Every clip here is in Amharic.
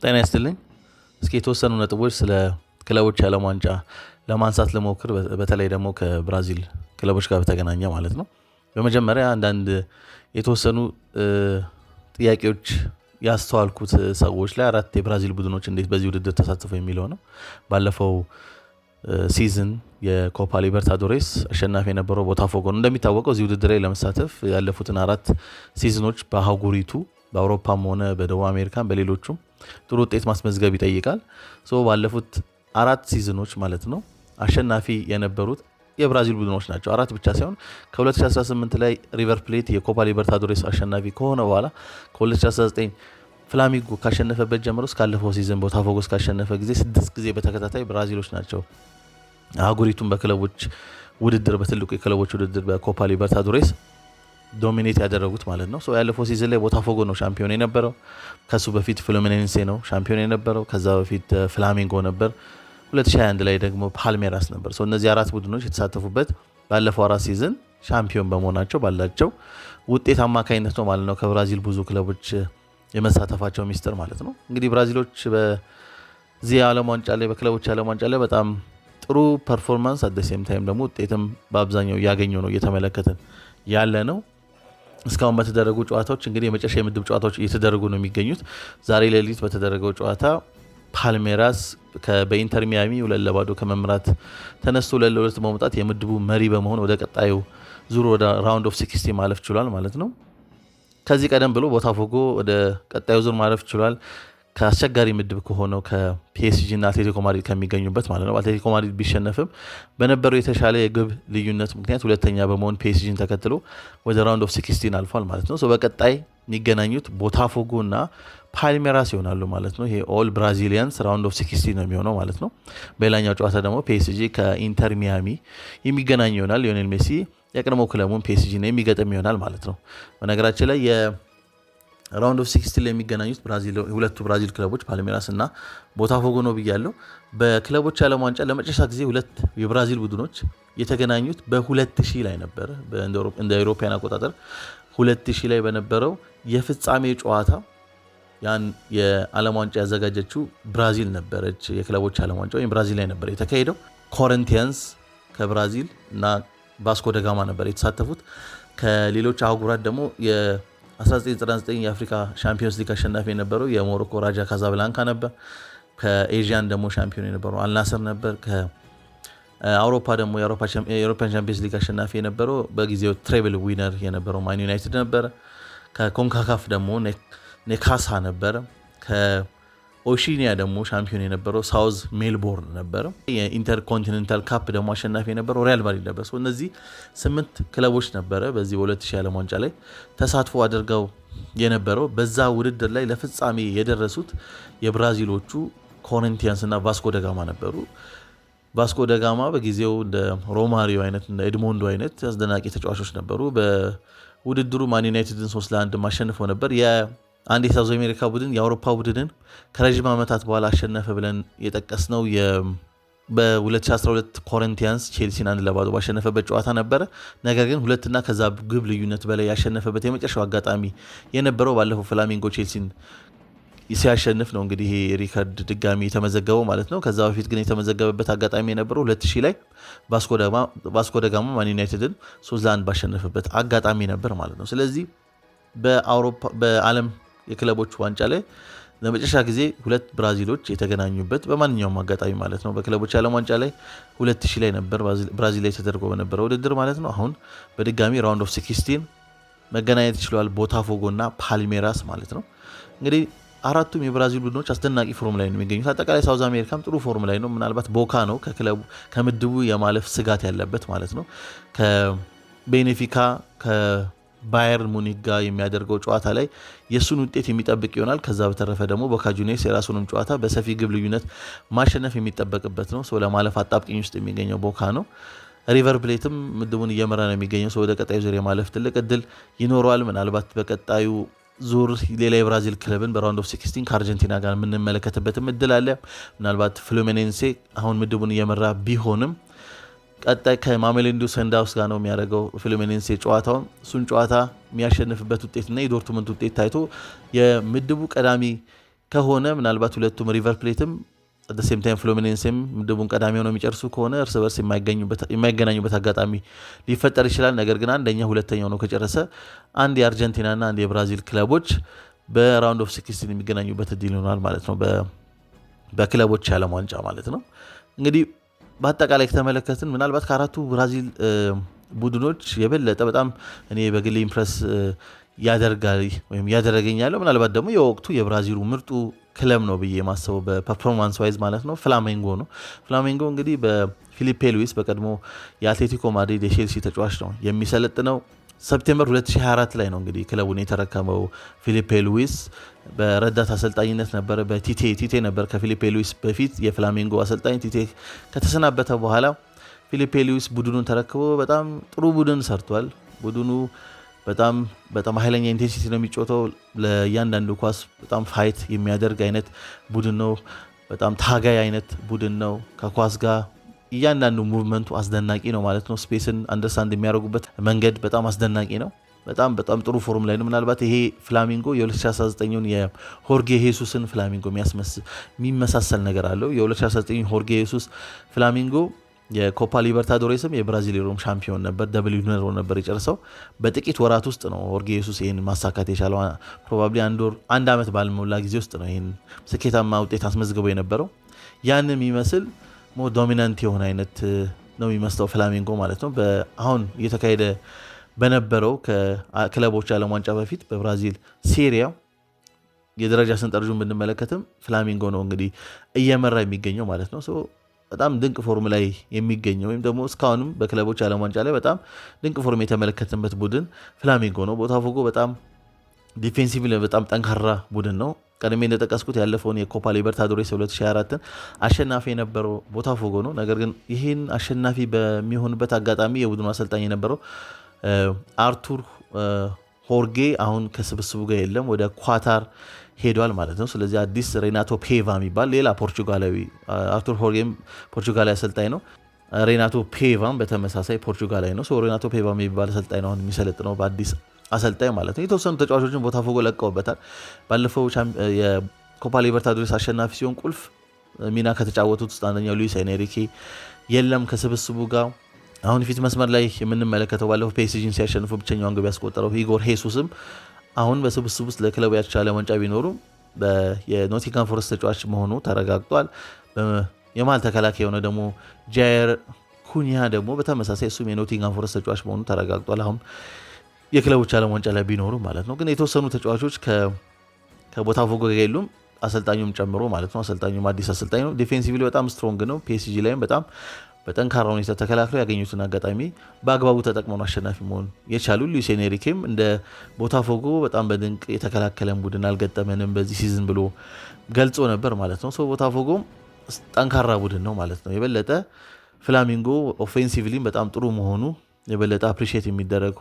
ጤና ይስጥልኝ። እስኪ የተወሰኑ ነጥቦች ስለ ክለቦች የዓለም ዋንጫ ለማንሳት ልሞክር፣ በተለይ ደግሞ ከብራዚል ክለቦች ጋር በተገናኘ ማለት ነው። በመጀመሪያ አንዳንድ የተወሰኑ ጥያቄዎች ያስተዋልኩት ሰዎች ላይ አራት የብራዚል ቡድኖች እንዴት በዚህ ውድድር ተሳትፎ የሚለው ነው። ባለፈው ሲዝን የኮፓ ሊበርታዶሬስ አሸናፊ የነበረው ቦታፎጎ ነው። እንደሚታወቀው እዚህ ውድድር ላይ ለመሳተፍ ያለፉትን አራት ሲዝኖች በአህጉሪቱ በአውሮፓም ሆነ በደቡብ አሜሪካን በሌሎቹም ጥሩ ውጤት ማስመዝገብ ይጠይቃል። ባለፉት አራት ሲዝኖች ማለት ነው አሸናፊ የነበሩት የብራዚል ቡድኖች ናቸው። አራት ብቻ ሳይሆን ከ2018 ላይ ሪቨር ፕሌት የኮፓ ሊበርታዶሬስ አሸናፊ ከሆነ በኋላ ከ2019 ፍላሚንጎ ካሸነፈበት ጀምሮ እስካለፈው ሲዝን ቦታፎጎ ካሸነፈ ጊዜ 6 ጊዜ በተከታታይ ብራዚሎች ናቸው አህጉሪቱን በክለቦች ውድድር በትልቁ የክለቦች ውድድር በኮፓ ሊበርታዶሬስ ዶሚኔት ያደረጉት ማለት ነው። ያለፈው ሲዝን ላይ ቦታፎጎ ነው ሻምፒዮን የነበረው። ከሱ በፊት ፍሉሚኔንሴ ነው ሻምፒዮን የነበረው። ከዛ በፊት ፍላሚንጎ ነበር። 2021 ላይ ደግሞ ፓልሜራስ ነበር። እነዚህ አራት ቡድኖች የተሳተፉበት ባለፈው አራት ሲዝን ሻምፒዮን በመሆናቸው ባላቸው ውጤት አማካኝነት ነው ማለት ነው ከብራዚል ብዙ ክለቦች የመሳተፋቸው ሚስጥር ማለት ነው። እንግዲህ ብራዚሎች በዚህ ዓለም ዋንጫ ላይ በክለቦች ዓለም ዋንጫ ላይ በጣም ጥሩ ፐርፎርማንስ አደሴም ታይም ደግሞ ውጤትም በአብዛኛው እያገኘው ነው እየተመለከትን ያለ ነው። እስካሁን በተደረጉ ጨዋታዎች እንግዲህ የመጨረሻ የምድብ ጨዋታዎች እየተደረጉ ነው የሚገኙት። ዛሬ ሌሊት በተደረገው ጨዋታ ፓልሜራስ በኢንተር ሚያሚ 2-0 ከመምራት ተነስቶ 2-2 በመውጣት የምድቡ መሪ በመሆን ወደ ቀጣዩ ዙር ወደ ራውንድ ኦፍ 16 ማለፍ ችሏል ማለት ነው። ከዚህ ቀደም ብሎ ቦታፎጎ ወደ ቀጣዩ ዙር ማለፍ ችሏል ከአስቸጋሪ ምድብ ከሆነው ከፒኤስጂ እና አትሌቲኮ ማድሪድ ከሚገኙበት ማለት ነው። አትሌቲኮ ማድሪድ ቢሸነፍም በነበረው የተሻለ የግብ ልዩነት ምክንያት ሁለተኛ በመሆን ፒኤስጂን ተከትሎ ወደ ራውንድ ኦፍ 16 አልፏል ማለት ነው። በቀጣይ የሚገናኙት ቦታፎጎ እና ፓልሜራስ ይሆናሉ ማለት ነው። ይሄ ኦል ብራዚሊያንስ ራውንድ ኦፍ 16 ነው የሚሆነው ማለት ነው። በሌላኛው ጨዋታ ደግሞ ፒኤስጂ ከኢንተር ሚያሚ የሚገናኝ ይሆናል። ሊዮኔል ሜሲ የቀድሞ ክለቡን ፒኤስጂ ነው የሚገጥም ይሆናል ማለት ነው። በነገራችን ላይ ራውንድ ኦፍ 16 ላይ የሚገናኙት ሁለቱ ብራዚል ክለቦች ፓልሜራስ እና ቦታፎጎ ነው ብያለሁ። በክለቦች ዓለም ዋንጫ ለመጨረሻ ጊዜ ሁለት የብራዚል ቡድኖች የተገናኙት በ2000 ላይ ነበር። እንደ አውሮፓውያን አቆጣጠር 2000 ላይ በነበረው የፍጻሜ ጨዋታ ያን የዓለም ዋንጫ ያዘጋጀችው ብራዚል ነበረች። የክለቦች ዓለም ዋንጫ ወይም ብራዚል ላይ ነበር የተካሄደው። ኮሪንቲያንስ ከብራዚል እና ቫስኮ ደጋማ ነበር የተሳተፉት። ከሌሎች አህጉራት ደግሞ 1999 የአፍሪካ ሻምፒዮንስ ሊግ አሸናፊ የነበረው የሞሮኮ ራጃ ካዛብላንካ ነበር። ከኤዥያን ደግሞ ሻምፒዮን የነበረው አልናስር ነበር። ከአውሮፓ ደግሞ የአውሮፓን ሻምፒዮንስ ሊግ አሸናፊ የነበረው በጊዜው ትሬብል ዊነር የነበረው ማን ዩናይትድ ነበረ። ከኮንካካፍ ደግሞ ኔካሳ ነበረ። ከኦሺኒያ ደግሞ ሻምፒዮን የነበረው ሳውዝ ሜልቦርን ነበረ። የኢንተርኮንቲኔንታል ካፕ ደግሞ አሸናፊ የነበረው ሪያል ማድሪድ ነበር። እነዚህ 8 ክለቦች ነበረ በዚህ በ2000 ዓለም ዋንጫ ላይ ተሳትፎ አድርገው የነበረው። በዛ ውድድር ላይ ለፍጻሜ የደረሱት የብራዚሎቹ ኮሪንቲያንስ እና ቫስኮ ደጋማ ነበሩ። ቫስኮ ደጋማ በጊዜው እንደ ሮማሪዮ አይነት እንደ ኤድሞንዶ አይነት አስደናቂ ተጫዋቾች ነበሩ። በውድድሩ ማን ዩናይትድን 3-1 ማሸንፎ ነበር። አንድ የሳውዝ አሜሪካ ቡድን የአውሮፓ ቡድንን ከረዥም ዓመታት በኋላ አሸነፈ ብለን የጠቀስነው በ2012 ኮሪንቲያንስ ቼልሲን 1-0 ባሸነፈበት ጨዋታ ነበረ። ነገር ግን ሁለትና ከዛ ግብ ልዩነት በላይ ያሸነፈበት የመጨረሻው አጋጣሚ የነበረው ባለፈው ፍላሚንጎ ቼልሲን ሲያሸንፍ ነው። እንግዲህ ይሄ ሪከርድ ድጋሚ የተመዘገበው ማለት ነው። ከዛ በፊት ግን የተመዘገበበት አጋጣሚ የነበረው 2000 ላይ ቫስኮ ደጋማ ማን ዩናይትድን 3-1 ባሸነፈበት አጋጣሚ ነበር ማለት ነው። ስለዚህ በዓለም የክለቦች ዋንጫ ላይ ለመጨረሻ ጊዜ ሁለት ብራዚሎች የተገናኙበት በማንኛውም አጋጣሚ ማለት ነው በክለቦች ዓለም ዋንጫ ላይ 2000 ላይ ነበር ብራዚል ላይ ተደርጎ በነበረው ውድድር ማለት ነው። አሁን በድጋሚ ራውንድ ኦፍ 16 መገናኘት ይችላል ቦታፎጎ እና ፓልሜራስ ማለት ነው። እንግዲህ አራቱም የብራዚል ቡድኖች አስደናቂ ፎርም ላይ ነው የሚገኙት። አጠቃላይ ሳውዝ አሜሪካም ጥሩ ፎርም ላይ ነው። ምናልባት ቦካ ነው ከክለቡ ከምድቡ የማለፍ ስጋት ያለበት ማለት ነው። ከቤኔፊካ ባየር ሙኒክ ጋር የሚያደርገው ጨዋታ ላይ የሱን ውጤት የሚጠብቅ ይሆናል። ከዛ በተረፈ ደግሞ ቦካ ጁኒየርስ የራሱንም ጨዋታ በሰፊ ግብ ልዩነት ማሸነፍ የሚጠበቅበት ነው። ለማለፍ አጣብቂኝ ውስጥ የሚገኘው ቦካ ነው። ሪቨር ፕሌትም ምድቡን እየመራ ነው የሚገኘው። ወደ ቀጣዩ ዙር የማለፍ ትልቅ እድል ይኖረዋል። ምናልባት በቀጣዩ ዙር ሌላ የብራዚል ክለብን በራውንድ ኦፍ 16 ከአርጀንቲና ጋር የምንመለከትበትም እድል አለ። ምናልባት ፍሉሚኔንሴ አሁን ምድቡን እየመራ ቢሆንም ቀጣይ ከማሜሎዲ ሰንዳውንስ ጋር ነው የሚያደርገው ፍሉሚኔንሴ ጨዋታውን። እሱን ጨዋታ የሚያሸንፍበት ውጤትና የዶርትሙንድ ውጤት ታይቶ የምድቡ ቀዳሚ ከሆነ ምናልባት ሁለቱም ሪቨር ፕሌትም at the same time ፍሉሚኔንስም ምድቡን ቀዳሚ ሆነው የሚጨርሱ ከሆነ እርስ በርስ የማይገናኙበት አጋጣሚ ሊፈጠር ይችላል። ነገር ግን አንደኛ ሁለተኛው ነው ከጨረሰ አንድ የአርጀንቲናና አንድ የብራዚል ክለቦች በራውንድ ኦፍ 16 የሚገናኙበት እድል ይሆናል ማለት ነው፣ በክለቦች ዓለም ዋንጫ ማለት ነው። እንግዲህ በአጠቃላይ ከተመለከትን ምናልባት ከአራቱ ብራዚል ቡድኖች የበለጠ በጣም እኔ በግሌ ኢምፕረስ ያደርጋል ወይም ያደረገኝ ያለው ምናልባት ደግሞ የወቅቱ የብራዚሉ ምርጡ ክለብ ነው ብዬ ማሰበው በፐርፎርማንስ ዋይዝ ማለት ነው ፍላሜንጎ ነው። ፍላሜንጎ እንግዲህ በፊሊፔ ሉዊስ በቀድሞ የአትሌቲኮ ማድሪድ የቼልሲ ተጫዋች ነው የሚሰለጥነው። ሰፕቴምበር 2024 ላይ ነው እንግዲህ ክለቡን የተረከመው ፊሊፔ ሉዊስ። በረዳት አሰልጣኝነት ነበረ በቲቴ ነበር ከፊሊፔ ሉዊስ በፊት የፍላሜንጎ አሰልጣኝ። ቲቴ ከተሰናበተ በኋላ ፊሊፔ ሉዊስ ቡድኑን ተረክቦ በጣም ጥሩ ቡድን ሰርቷል። ቡድኑ በጣም ኃይለኛ ኢንቴንሲቲ ነው የሚጫወተው። ለእያንዳንዱ ኳስ በጣም ፋይት የሚያደርግ አይነት ቡድን ነው። በጣም ታጋይ አይነት ቡድን ነው። ከኳስ ጋር እያንዳንዱ ሙቭመንቱ አስደናቂ ነው ማለት ነው። ስፔስን አንደርስታንድ የሚያደርጉበት መንገድ በጣም አስደናቂ ነው። በጣም ጥሩ ፎርም ላይ ነው። ምናልባት ይሄ ፍላሚንጎ የ2019ን የሆርጌ ሄሱስን ፍላሚንጎ የሚመሳሰል ነገር አለው። የ2019 ሆርጌ ሄሱስ ፍላሚንጎ የኮፓ ሊበርታዶሬስም የብራዚሊየም ሻምፒዮን ነበር፣ ደብል ዊነር ነበር የጨረሰው። በጥቂት ወራት ውስጥ ነው ሆርጌ ሄሱስ ይህን ማሳካት የቻለው። ፕሮባብሊ አንድ ዓመት ባልሞላ ጊዜ ውስጥ ነው ይህን ስኬታማ ውጤት አስመዝግበው የነበረው። ያን የሚመስል ዶሚናንት የሆነ አይነት ነው የሚመስለው ፍላሜንጎ ማለት ነው። አሁን እየተካሄደ በነበረው ከክለቦች ዓለም ዋንጫ በፊት በብራዚል ሴሪያ የደረጃ ሰንጠረዡን ብንመለከትም ፍላሜንጎ ነው እንግዲህ እየመራ የሚገኘው ማለት ነው። በጣም ድንቅ ፎርም ላይ የሚገኘው ወይም ደግሞ እስካሁንም በክለቦች ዓለም ዋንጫ ላይ በጣም ድንቅ ፎርም የተመለከትንበት ቡድን ፍላሜንጎ ነው። ቦታፎጎ በጣም ዲፌንሲቭ በጣም ጠንካራ ቡድን ነው። ቀድሜ እንደጠቀስኩት ያለፈውን የኮፓ ሊበርታዶሬስ 2024ን አሸናፊ የነበረው ቦታፎጎ ነው። ነገር ግን ይህን አሸናፊ በሚሆንበት አጋጣሚ የቡድኑ አሰልጣኝ የነበረው አርቱር ሆርጌ አሁን ከስብስቡ ጋር የለም፣ ወደ ኳታር ሄዷል ማለት ነው። ስለዚህ አዲስ ሬናቶ ፔቫ የሚባል ሌላ ፖርቹጋላዊ፣ አርቱር ሆርጌም ፖርቹጋላዊ አሰልጣኝ ነው። ሬናቶ ፔቫም በተመሳሳይ ፖርቹጋላዊ ነው። ሬናቶ ፔቫ የሚባል አሰልጣኝ ነው አሁን የሚሰለጥነው በአዲስ አሰልጣኝ ማለት ነው። የተወሰኑ ተጫዋቾችን ቦታፎጎ ለቀውበታል። ባለፈው የኮፓ ሊበርታዶሬስ አሸናፊ ሲሆን ቁልፍ ሚና ከተጫወቱት ውስጥ አንደኛው ሉዊስ ኤንሪኬ የለም ከስብስቡ ጋር። አሁን ፊት መስመር ላይ የምንመለከተው ባለፈው ፒኤስጂን ሲያሸንፉ ብቸኛውን ግብ ያስቆጠረው ኢጎር ሄሱስም አሁን በስብስብ ውስጥ ለክለቡ ያልቻለ ዋንጫ ቢኖሩም የኖቲንግሃም ፎረስት ተጫዋች መሆኑ ተረጋግጧል። የመሃል ተከላካይ የሆነ ደግሞ ጃየር ኩኒያ ደግሞ በተመሳሳይ እሱም የኖቲንግሃም ፎረስት ተጫዋች መሆኑ ተረጋግጧል። አሁን የክለቦች ዓለም ዋንጫ ላይ ቢኖሩ ማለት ነው። ግን የተወሰኑ ተጫዋቾች ከቦታፎጎ ጋር የሉም፣ አሰልጣኙም ጨምሮ ማለት ነው። አሰልጣኙም አዲስ አሰልጣኝ ነው። ዲፌንሲቭሊ በጣም ስትሮንግ ነው። ፒኤስጂ ላይም በጣም በጠንካራ ሁኔታ ተከላክለው ያገኙትን አጋጣሚ በአግባቡ ተጠቅመው አሸናፊ መሆን የቻሉ ሉዊስ ኤንሪኬም እንደ ቦታፎጎ በጣም በድንቅ የተከላከለን ቡድን አልገጠመንም በዚህ ሲዝን ብሎ ገልጾ ነበር ማለት ነው። ቦታፎጎ ጠንካራ ቡድን ነው ማለት ነው። የበለጠ ፍላሚንጎ ኦፌንሲቭሊም በጣም ጥሩ መሆኑ የበለጠ አፕሪሺየት የሚደረግ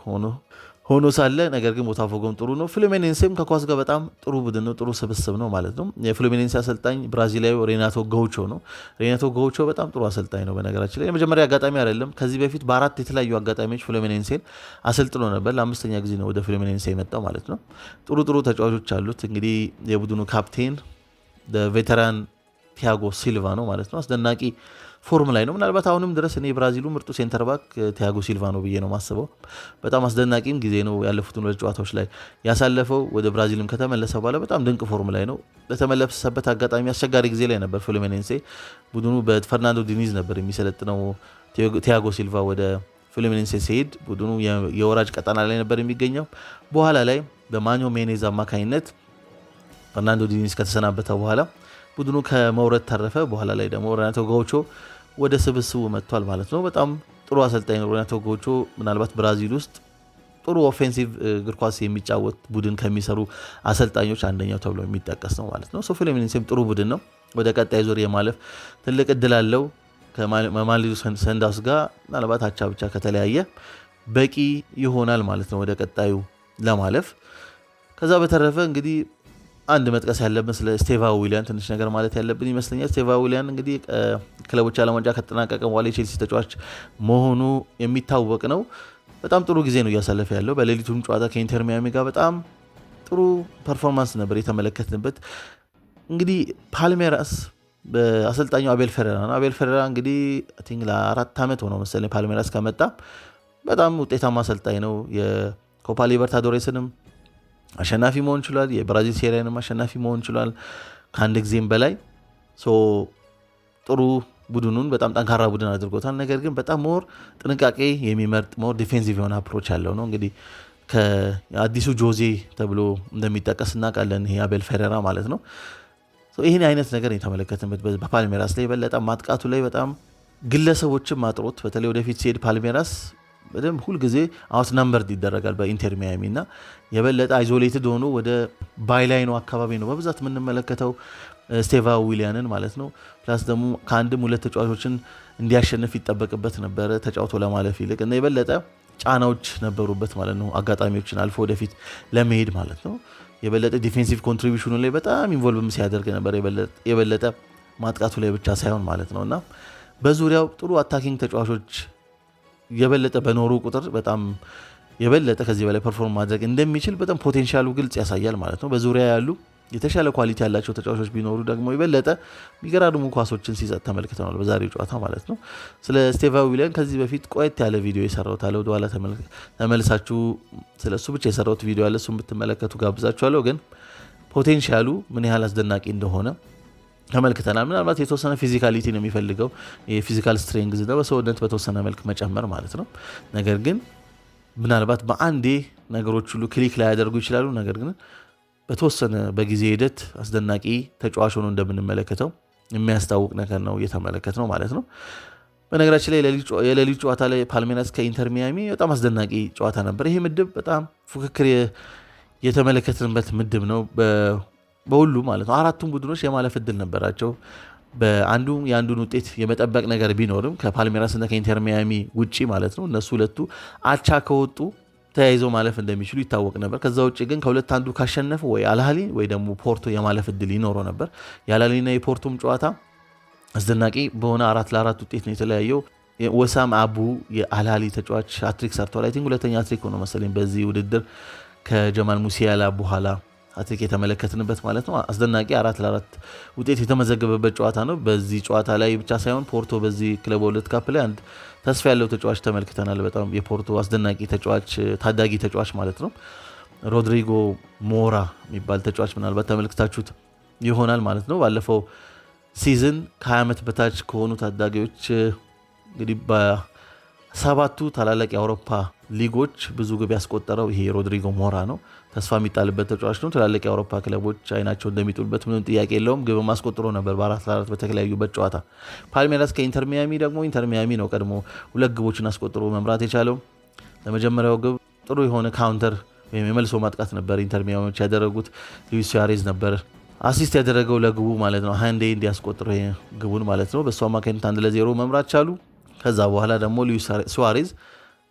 ሆኖ ሳለ ነገር ግን ቦታፎጎም ጥሩ ነው። ፍሉሚኔንሴም ከኳስ ጋር በጣም ጥሩ ቡድን ነው፣ ጥሩ ስብስብ ነው ማለት ነው። የፍሉሚኔንሴ አሰልጣኝ ብራዚላዊ ሬናቶ ጋውቾ ነው። ሬናቶ ጋውቾ በጣም ጥሩ አሰልጣኝ ነው። በነገራችን ላይ የመጀመሪያ አጋጣሚ አይደለም። ከዚህ በፊት በ4 የተለያዩ አጋጣሚዎች ፍሉሚኔንሴን አሰልጥኖ ነበር። ለ5ኛ ጊዜ ነው ወደ ፍሉሚኔንሴ የመጣው ማለት ነው። ጥሩ ተጫዋቾች አሉት። እንግዲህ የቡድኑ ካፕቴን ቬተራን ቲያጎ ሲልቫ ነው ማለት ነው። አስደናቂ ፎርም ላይ ነው። ምናልባት አሁንም ድረስ እኔ ብራዚሉ ምርጡ ሴንተር ባክ ቲያጎ ሲልቫ ነው ብዬ ነው ማስበው። በጣም አስደናቂም ጊዜ ነው ያለፉትን ሁለት ጨዋታዎች ላይ ያሳለፈው። ወደ ብራዚልም ከተመለሰ በኋላ በጣም ድንቅ ፎርም ላይ ነው። በተመለሰበት አጋጣሚ አስቸጋሪ ጊዜ ላይ ነበር ፍሉሚኔንሴ። ቡድኑ በፈርናንዶ ዲኒዝ ነበር የሚሰለጥነው። ቲያጎ ሲልቫ ወደ ፍሉሚኔንሴ ሲሄድ ቡድኑ የወራጅ ቀጠና ላይ ነበር የሚገኘው። በኋላ ላይ በማኞ ሜኔዝ አማካኝነት ፈርናንዶ ዲኒዝ ከተሰናበተ በኋላ ቡድኑ ከመውረድ ተረፈ። በኋላ ላይ ደግሞ ሬናቶ ጋውቾ ወደ ስብስቡ መጥቷል ማለት ነው። በጣም ጥሩ አሰልጣኝ ነው ሬናቶ ጋውቾ። ምናልባት ብራዚል ውስጥ ጥሩ ኦፌንሲቭ እግር ኳስ የሚጫወት ቡድን ከሚሰሩ አሰልጣኞች አንደኛው ተብሎ የሚጠቀስ ነው ማለት ነው። ፍሉሚኔንሴም ጥሩ ቡድን ነው። ወደ ቀጣይ ዙር የማለፍ ትልቅ እድል አለው ከማሜሎዲ ሰንዳውንስ ጋር። ምናልባት አቻ ብቻ ከተለያየ በቂ ይሆናል ማለት ነው ወደ ቀጣዩ ለማለፍ። ከዛ በተረፈ እንግዲህ አንድ መጥቀስ ያለብን ስለ ስቴቫ ዊሊያን ትንሽ ነገር ማለት ያለብን ይመስለኛል። ስቴቫ ዊሊያን እንግዲህ ክለቦች ዓለም ዋንጫ ከተጠናቀቀ በኋላ የቼልሲ ተጫዋች መሆኑ የሚታወቅ ነው። በጣም ጥሩ ጊዜ ነው እያሳለፈ ያለው። በሌሊቱም ጨዋታ ከኢንተር ሚያሚ ጋር በጣም ጥሩ ፐርፎርማንስ ነበር የተመለከትንበት። እንግዲህ ፓልሜራስ በአሰልጣኙ አቤል ፌሬራ ነው። አቤል ፌሬራ እንግዲህ ለ4 ዓመት ሆነው መሰለኝ ፓልሜራስ ከመጣ። በጣም ውጤታማ አሰልጣኝ ነው። የኮፓ ሊበርታዶሬስንም አሸናፊ መሆን ችሏል። የብራዚል ሴሪያንም አሸናፊ መሆን ችሏል ከአንድ ጊዜም በላይ። ጥሩ ቡድኑን በጣም ጠንካራ ቡድን አድርጎታል። ነገር ግን በጣም ሞር ጥንቃቄ የሚመርጥ ሞር ዲፌንሲቭ የሆነ አፕሮች ያለው ነው። እንግዲህ ከአዲሱ ጆዜ ተብሎ እንደሚጠቀስ እናውቃለን። ይሄ አቤል ፌሬራ ማለት ነው። ይህን አይነት ነገር የተመለከትንበት በፓልሜራስ ላይ የበለጠ ማጥቃቱ ላይ በጣም ግለሰቦችም ማጥሮት በተለይ ወደፊት ሲሄድ ፓልሜራስ በደንብ ሁልጊዜ አውት ናምበርድ ይደረጋል በኢንተር ሚያሚ እና የበለጠ አይዞሌትድ ሆኖ ወደ ባይላይኑ አካባቢ ነው በብዛት የምንመለከተው ስቴቫ ዊሊያንን ማለት ነው። ፕላስ ደግሞ ከአንድም ሁለት ተጫዋቾችን እንዲያሸንፍ ይጠበቅበት ነበረ ተጫውቶ ለማለፍ ይልቅ እና የበለጠ ጫናዎች ነበሩበት ማለት ነው። አጋጣሚዎችን አልፎ ወደፊት ለመሄድ ማለት ነው። የበለጠ ዲፌንሲቭ ኮንትሪቢሽኑ ላይ በጣም ኢንቮልቭም ሲያደርግ ነበር የበለጠ ማጥቃቱ ላይ ብቻ ሳይሆን ማለት ነው እና በዙሪያው ጥሩ አታኪንግ ተጫዋቾች የበለጠ በኖሩ ቁጥር በጣም የበለጠ ከዚህ በላይ ፐርፎርም ማድረግ እንደሚችል በጣም ፖቴንሻሉ ግልጽ ያሳያል ማለት ነው። በዙሪያ ያሉ የተሻለ ኳሊቲ ያላቸው ተጫዋቾች ቢኖሩ ደግሞ የበለጠ የሚገራርሙ ኳሶችን ሲሰጥ ተመልክተናል በዛሬው ጨዋታ ማለት ነው። ስለ ስቴቫ ዊሊያን ከዚህ በፊት ቆየት ያለ ቪዲዮ የሰራሁት አለ። ወደኋላ ተመልሳችሁ ስለ እሱ ብቻ የሰራሁት ቪዲዮ አለ። እሱን ብትመለከቱ ጋብዛችኋለሁ። ግን ፖቴንሻሉ ምን ያህል አስደናቂ እንደሆነ ተመልክተናል። ምናልባት የተወሰነ ፊዚካሊቲ ነው የሚፈልገው የፊዚካል ስትሬንግዝ ነው በሰውነት በተወሰነ መልክ መጨመር ማለት ነው። ነገር ግን ምናልባት በአንዴ ነገሮች ሁሉ ክሊክ ላይ ያደርጉ ይችላሉ። ነገር ግን በተወሰነ በጊዜ ሂደት አስደናቂ ተጫዋች ሆኖ እንደምንመለከተው የሚያስታውቅ ነገር ነው እየተመለከት ነው ማለት ነው። በነገራችን ላይ የሌሊት ጨዋታ ላይ ፓልሜራስ ከኢንተር ሚያሚ በጣም አስደናቂ ጨዋታ ነበር። ይሄ ምድብ በጣም ፉክክር የተመለከትንበት ምድብ ነው በሁሉ ማለት ነው። አራቱም ቡድኖች የማለፍ እድል ነበራቸው። የአንዱን ውጤት የመጠበቅ ነገር ቢኖርም ከፓልሜራስ እና ከኢንተር ሚያሚ ውጪ ማለት ነው። እነሱ ሁለቱ አቻ ከወጡ ተያይዘው ማለፍ እንደሚችሉ ይታወቅ ነበር። ከዛ ውጭ ግን ከሁለት አንዱ ካሸነፈ ወይ አልሃሊ ወይ ደግሞ ፖርቶ የማለፍ እድል ይኖረው ነበር። የአልሃሊና የፖርቶም ጨዋታ አስደናቂ በሆነ 4-4 ውጤት ነው የተለያየው። ወሳም አቡ የአልሃሊ ተጫዋች ሃትሪክ ሰርቷል። አይ ቲንክ ሁለተኛ ሃትሪክ ሆኖ መሰለኝ በዚህ ውድድር ከጀማል ሙሲያላ በኋላ ሃትሪክ የተመለከትንበት ማለት ነው። አስደናቂ 4-4 ውጤት የተመዘገበበት ጨዋታ ነው። በዚህ ጨዋታ ላይ ብቻ ሳይሆን ፖርቶ በዚህ ክለብ ወርልድ ካፕ ላይ አንድ ተስፋ ያለው ተጫዋች ተመልክተናል። በጣም የፖርቶ አስደናቂ ተጫዋች ታዳጊ ተጫዋች ማለት ነው። ሮድሪጎ ሞራ የሚባል ተጫዋች ምናልባት ተመልክታችሁት ይሆናል ማለት ነው። ባለፈው ሲዝን ከ20 ዓመት በታች ከሆኑ ታዳጊዎች እንግዲህ በ7ቱ ታላላቅ የአውሮፓ ሊጎች ብዙ ግብ ያስቆጠረው ይሄ ሮድሪጎ ሞራ ነው። ተስፋ የሚጣልበት ተጫዋች ነው። ትላልቅ የአውሮፓ ክለቦች አይናቸው እንደሚጡልበት ምንም ጥያቄ የለውም። ግብ ማስቆጥሮ ነበር በ4-4 በተለያዩበት ጨዋታ። ፓልሜራስ ከኢንተር ሚያሚ ደግሞ ኢንተር ሚያሚ ነው ቀድሞ 2 ግቦችን አስቆጥሮ መምራት የቻለው። ለመጀመሪያው ግብ ጥሩ የሆነ ካውንተር ወይም የመልሶ ማጥቃት ነበር ኢንተር ሚያሚዎች ያደረጉት። ሉዊስ ሱዋሬዝ ነበር አሲስት ያደረገው ለግቡ ማለት ነው። ሃንዴ እንዲያስቆጥረው ግቡን ማለት ነው። በእሱ አማካኝነት 1-0 መምራት ቻሉ። ከዛ በኋላ ደግሞ ሉዊስ ሱዋሬዝ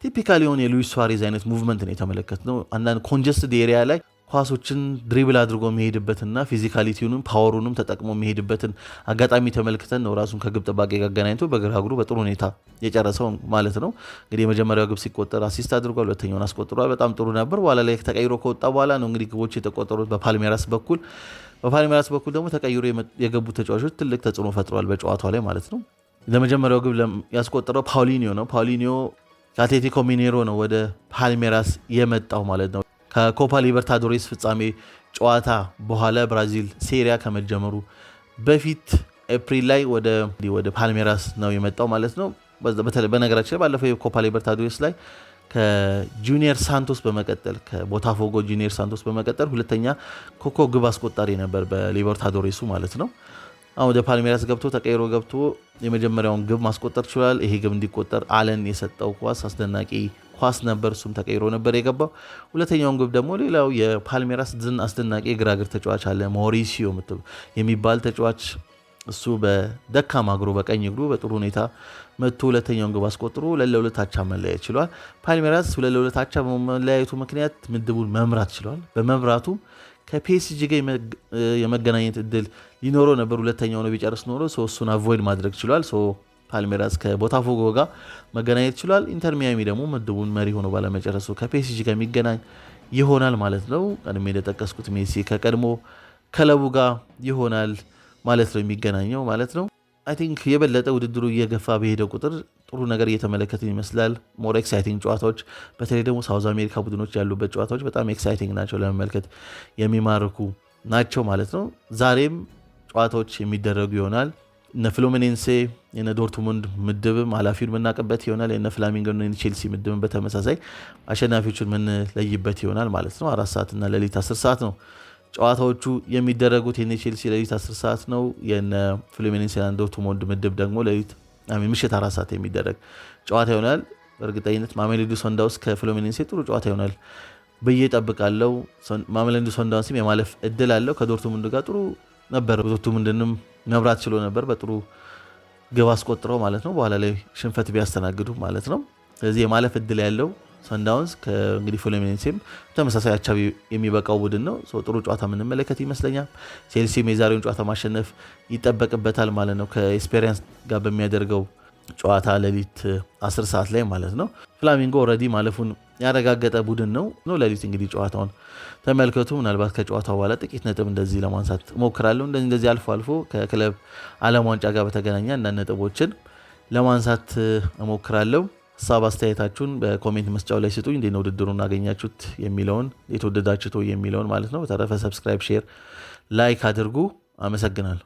ቲፒካል የሆነ የሉዊስ ሱዋሬዝ አይነት ሙቭመንት ነው የተመለከትነው። አንዳንድ ኮንጀስትድ ኤሪያ ላይ ኳሶችን ድሪብል አድርጎ የሚሄድበትና ፊዚካሊቲውንም ፓወሩንም ተጠቅሞ የሚሄድበትን አጋጣሚ ተመልክተን ነው ራሱን ከግብ ጠባቂ ጋር አገናኝቶ በግራ እግሩ በጥሩ ሁኔታ የጨረሰው ማለት ነው። እንግዲህ የመጀመሪያው ግብ ሲቆጠር አሲስት አድርጓል፣ ሁለተኛውን አስቆጥሯል። በጣም ጥሩ ነበር። በኋላ ላይ ተቀይሮ ከወጣ በኋላ ነው እንግዲህ ግቦች የተቆጠሩት በፓልሜራስ በኩል ደግሞ ተቀይሮ የገቡ ተጫዋቾች ትልቅ ተጽዕኖ ፈጥረዋል በጨዋታው ላይ ማለት ነው። ለመጀመሪያው ግብ ያስቆጠረው ፓውሊኒዮ ነው። ፓውሊኒዮ ከአትሌቲኮ ሚኔሮ ነው ወደ ፓልሜራስ የመጣው ማለት ነው። ከኮፓ ሊበርታዶሬስ ፍጻሜ ጨዋታ በኋላ ብራዚል ሴሪያ ከመጀመሩ በፊት ኤፕሪል ላይ ወደ ፓልሜራስ ነው የመጣው ማለት ነው። በነገራችን ላይ ባለፈው የኮፓ ሊበርታዶሬስ ላይ ከጁኒየር ሳንቶስ በመቀጠል ከቦታፎጎ ጁኒየር ሳንቶስ በመቀጠል ሁለተኛ ኮከብ ግብ አስቆጣሪ ነበር በሊበርታዶሬሱ ማለት ነው። አሁን ወደ ፓልሜራስ ተቀይሮ ገብቶ የመጀመሪያውን ግብ ማስቆጠር ችሏል። ይሄ ግብ እንዲቆጠር አለን የሰጠው ኳስ አስደናቂ ኳስ ነበር። እሱም ተቀይሮ ነበር የገባው። ሁለተኛውን ግብ ደግሞ ሌላው የፓልሜራስ አስደናቂ የግራ እግር ተጫዋች አለ ማውሪሲዮ የሚባል ተጫዋች። እሱ በደካማ እግሩ በቀኝ እግሩ በጥሩ ሁኔታ መጥቶ ሁለተኛውን ግብ አስቆጥሮ 2-2 አቻ መለያየት ችሏል። ፓልሜራስ 2-2 አቻ በመለያየቱ ምክንያት ምድቡን መምራት ችሏል። በመምራቱ ከፒኤስጂ ጋር የመገናኘት እድል ሊኖረው ነበር። ሁለተኛው ነው ቢጨርስ ኖሮ እሱን አቮይድ ማድረግ ችሏል። ፓልሜራስ ከቦታፎጎ ጋር መገናኘት ችሏል። ኢንተር ሚያሚ ደግሞ ምድቡን መሪ ሆኖ ባለመጨረሱ ከፒኤስጂ ጋር የሚገናኝ ይሆናል ማለት ነው። ቀድሜ እንደጠቀስኩት ሜሲ ከቀድሞ ክለቡ ጋር ይሆናል ማለት ነው የሚገናኘው ማለት ነው። አይ ቲንክ የበለጠ ውድድሩ እየገፋ በሄደ ቁጥር ጥሩ ነገር እየተመለከትን ይመስላል። ሞር ኤክሳይቲንግ ጨዋታዎች በተለይ ደግሞ ሳውዝ አሜሪካ ቡድኖች ያሉበት ጨዋታዎች በጣም ኤክሳይቲንግ ናቸው፣ ለመመልከት የሚማርኩ ናቸው ማለት ነው። ዛሬም ጨዋታዎች የሚደረጉ ይሆናል። እነ ፍሉሚኔንሴ የነ ዶርትሙንድ ምድብም ኃላፊውን የምናውቅበት ይሆናል። የነ ፍላሚንጎ እና ቼልሲ ምድብም በተመሳሳይ አሸናፊዎችን የምንለይበት ይሆናል ማለት ነው። 4 ሰዓት እና ሌሊት 10 ሰዓት ነው ጨዋታዎቹ የሚደረጉት። የነ ቼልሲ ሌሊት 10 ሰዓት ነው። የነ ፍሉሚኔንሴ እና ዶርትሙንድ ምድብ ደግሞ ምሽት 4 ሰዓት የሚደረግ ጨዋታ ይሆናል። በእርግጠኝነት ማሜሎዲ ሰንዳውንስ ከፍሉሚኔንሴ ጥሩ ጨዋታ ይሆናል ብዬ እጠብቃለሁ። ማሜሎዲ ሰንዳውንስም የማለፍ እድል አለው። ከዶርትሙንድ ጋር ጥሩ ነበር። ዶርትሙንድንም መብራት ችሎ ነበር፣ በጥሩ ግብ አስቆጥረው ማለት ነው። በኋላ ላይ ሽንፈት ቢያስተናግዱ ማለት ነው። ስለዚህ የማለፍ እድል ያለው ሰንዳውንስ ከእንግዲህ ፍሉሚኔንሴም ተመሳሳይ አቻ የሚበቃው ቡድን ነው። ጥሩ ጨዋታ የምንመለከት ይመስለኛል። ቼልሲም የዛሬውን ጨዋታ ማሸነፍ ይጠበቅበታል ማለት ነው፣ ከኤስፔሪያንስ ጋር በሚያደርገው ጨዋታ ሌሊት 10 ሰዓት ላይ ማለት ነው። ፍላሚንጎ ኦልሬዲ ማለፉን ያረጋገጠ ቡድን ነው። ሌሊት እንግዲህ ጨዋታውን ተመልከቱ። ምናልባት ከጨዋታው በኋላ ጥቂት ነጥብ እንደዚህ ለማንሳት እሞክራለሁ። እንደዚህ አልፎ አልፎ ከክለብ ዓለም ዋንጫ ጋር በተገናኘ አንዳንድ ነጥቦችን ለማንሳት እሞክራለሁ። ሀሳብ አስተያየታችሁን በኮሜንት መስጫው ላይ ስጡኝ። እንዴት ነው ውድድሩን አገኛችሁት የሚለውን፣ የተወደዳችሁት የሚለውን ማለት ነው። በተረፈ ሰብስክራይብ፣ ሼር፣ ላይክ አድርጉ። አመሰግናለሁ።